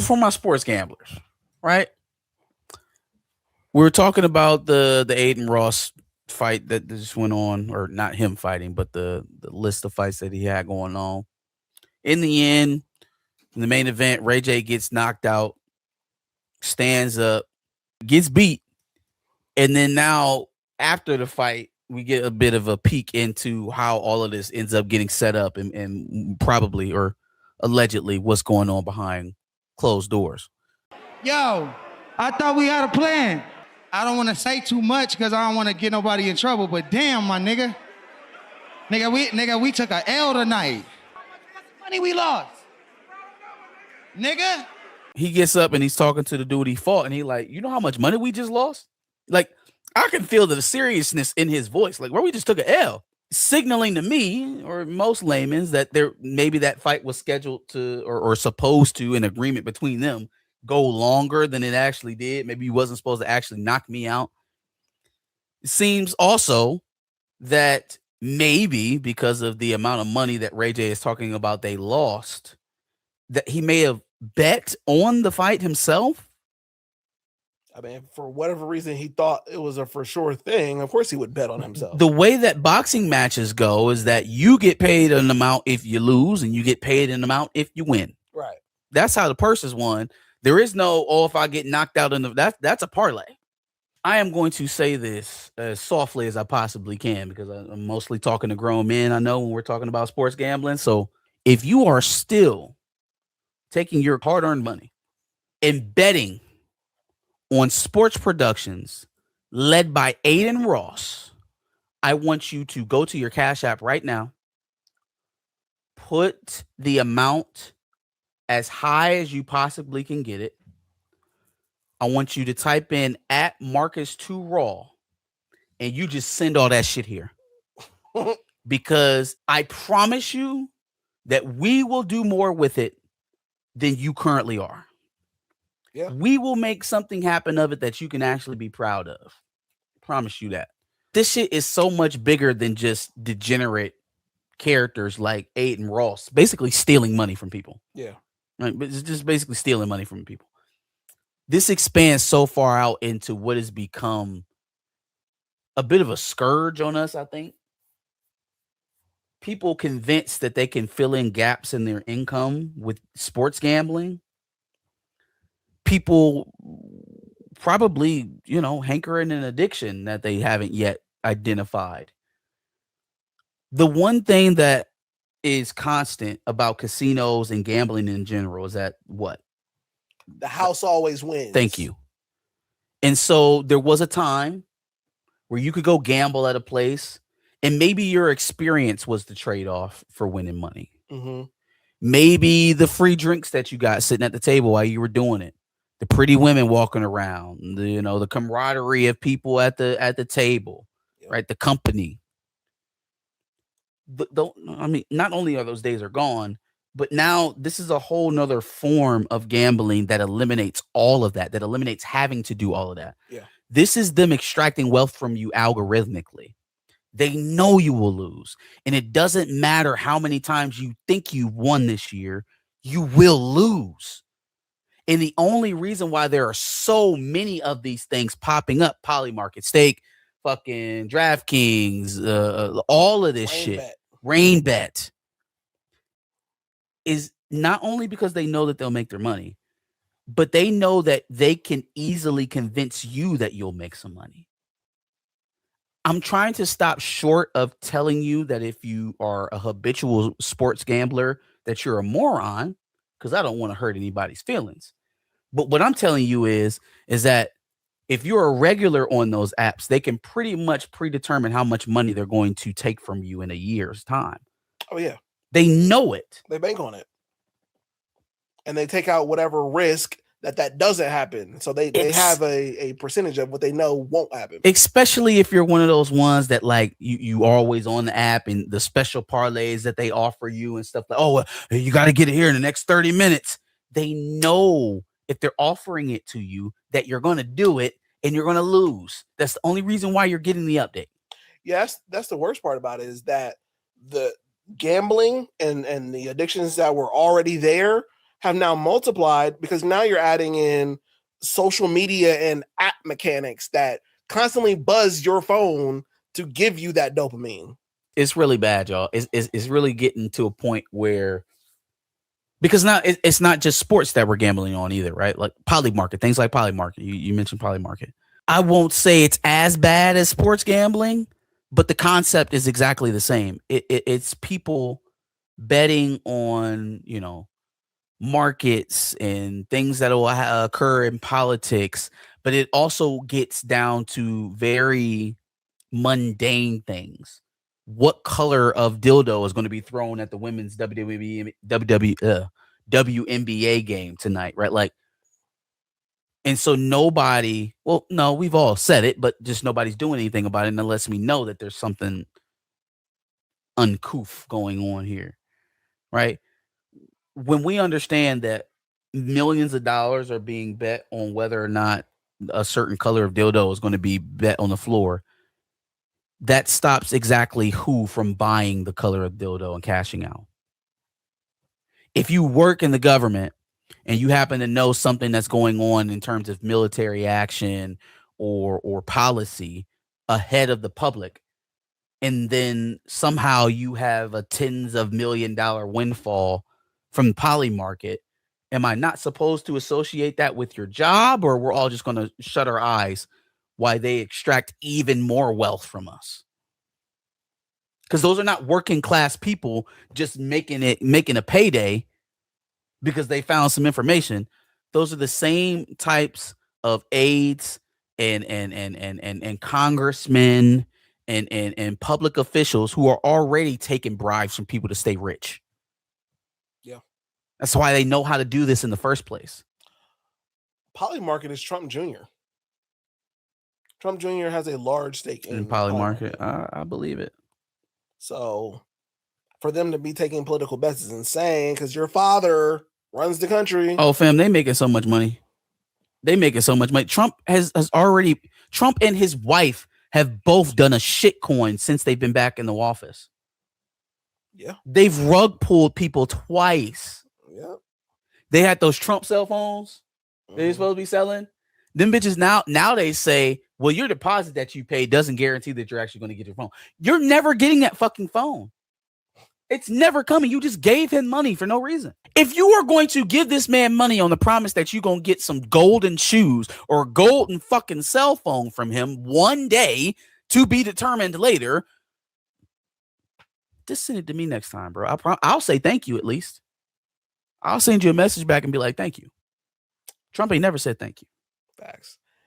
for my sports gamblers, right? We were talking about the Adin Ross fight that just went on, or not him fighting, but the list of fights that he had going on. In the end, in the main event, Ray J gets knocked out, stands up, gets beat, and then now after the fight, we get a bit of a peek into how all of this ends up getting set up and probably or allegedly what's going on behind closed doors. Yo, I thought we had a plan. I don't want to say too much because I don't want to get nobody in trouble, but damn, my nigga. We took a L tonight. Money we lost. Nigga. He gets up and he's talking to the dude he fought, and he like, you know how much money we just lost? Like, I can feel the seriousness in his voice, like, where we just took an L, signaling to me or most laymen's that there maybe that fight was scheduled to or supposed to, in agreement between them, go longer than it actually did. Maybe he wasn't supposed to actually knock me out. It seems also that maybe because of the amount of money that Ray J is talking about they lost, that he may have bet on the fight himself. I mean, for whatever reason he thought it was a for sure thing, of course he would bet on himself. The way that boxing matches go is that you get paid an amount if you lose, and you get paid an amount if you win. Right. That's how the purse is won. There is no, oh, if I get knocked out in the that's a parlay. I am going to say this as softly as I possibly can because I'm mostly talking to grown men. I know when we're talking about sports gambling. So if you are still taking your hard-earned money and betting on sports productions led by Adin Ross, I want you to go to your Cash App right now, put the amount as high as you possibly can get it. I want you to type in at Marcus2Raw, and you just send all that shit here. Because I promise you that we will do more with it than you currently are. Yeah. We will make something happen of it that you can actually be proud of. Promise you that. This shit is so much bigger than just degenerate characters like Adin Ross, basically stealing money from people. Yeah. Right? But it's just basically stealing money from people. This expands so far out into what has become a bit of a scourge on us, I think. People convinced that they can fill in gaps in their income with sports gambling. People probably, hankering an addiction that they haven't yet identified. The one thing that is constant about casinos and gambling in general is that what? The house always wins. Thank you. And so there was a time where you could go gamble at a place and maybe your experience was the trade-off for winning money. Mm-hmm. Maybe the free drinks that you got sitting at the table while you were doing it, the pretty women walking around, the camaraderie of people at the table, yep. Right? The company. Not only are those days are gone, but now this is a whole nother form of gambling that eliminates all of that eliminates having to do all of that. Yeah. This is them extracting wealth from you algorithmically. They know you will lose. And it doesn't matter how many times you think you won this year, you will lose. And the only reason why there are so many of these things popping up, Polymarket, Stake, fucking DraftKings, all of this Rain Bet, is not only because they know that they'll make their money, but they know that they can easily convince you that you'll make some money. I'm trying to stop short of telling you that if you are a habitual sports gambler, that you're a moron, because I don't want to hurt anybody's feelings. But what I'm telling you is that if you're a regular on those apps, they can pretty much predetermine how much money they're going to take from you in a year's time. Oh, yeah. They know it. They bank on it. And they take out whatever risk that doesn't happen. So they have a percentage of what they know won't happen. Especially if you're one of those ones that like you always on the app and the special parlays that they offer you and stuff like, oh, you got to get it here in the next 30 minutes. They know if they're offering it to you that you're going to do it and you're going to lose. That's the only reason why you're getting the update. Yes, that's the worst part about it is that the gambling and the addictions that were already there have now multiplied because now you're adding in social media and app mechanics that constantly buzz your phone to give you that dopamine. It's really bad, y'all. It's really getting to a point where, because now it's not just sports that we're gambling on either, right? Like Polymarket, things like Polymarket. You mentioned Polymarket. I won't say it's as bad as sports gambling, but the concept is exactly the same. It's people betting on, markets and things that will occur in politics, but it also gets down to very mundane things. What color of dildo is going to be thrown at the women's WNBA game tonight, right? Like, and so nobody, well, no, we've all said it, but just nobody's doing anything about it, and it lets me know that there's something uncouth going on here, right? When we understand that millions of dollars are being bet on whether or not a certain color of dildo is going to be bet on the floor, that stops exactly who from buying the color of dildo and cashing out. If you work in the government and you happen to know something that's going on in terms of military action or policy ahead of the public, and then somehow you have a tens of $1 million windfall from the Polymarket, am I not supposed to associate that with your job, or we're all just going to shut our eyes while they extract even more wealth from us? Because those are not working class people just making a payday because they found some information. Those are the same types of aides and congressmen and public officials who are already taking bribes from people to stay rich. Yeah. That's why they know how to do this in the first place. Polymarket is Trump Jr. Trump Jr. has a large stake in Polymarket. I believe it. So for them to be taking political bets is insane because your father runs the country. Oh, fam, they making so much money. Trump Trump and his wife have both done a shit coin since they've been back in the office. Yeah. They've rug pulled people twice. Yeah. They had those Trump cell phones they're supposed to be selling. Them bitches now they say, well, your deposit that you pay doesn't guarantee that you're actually going to get your phone. You're never getting that fucking phone. It's never coming. You just gave him money for no reason. If you are going to give this man money on the promise that you're going to get some golden shoes or a golden fucking cell phone from him one day to be determined later, just send it to me next time, bro. I'll say thank you at least. I'll send you a message back and be like, thank you. Trump ain't never said thank you. Facts.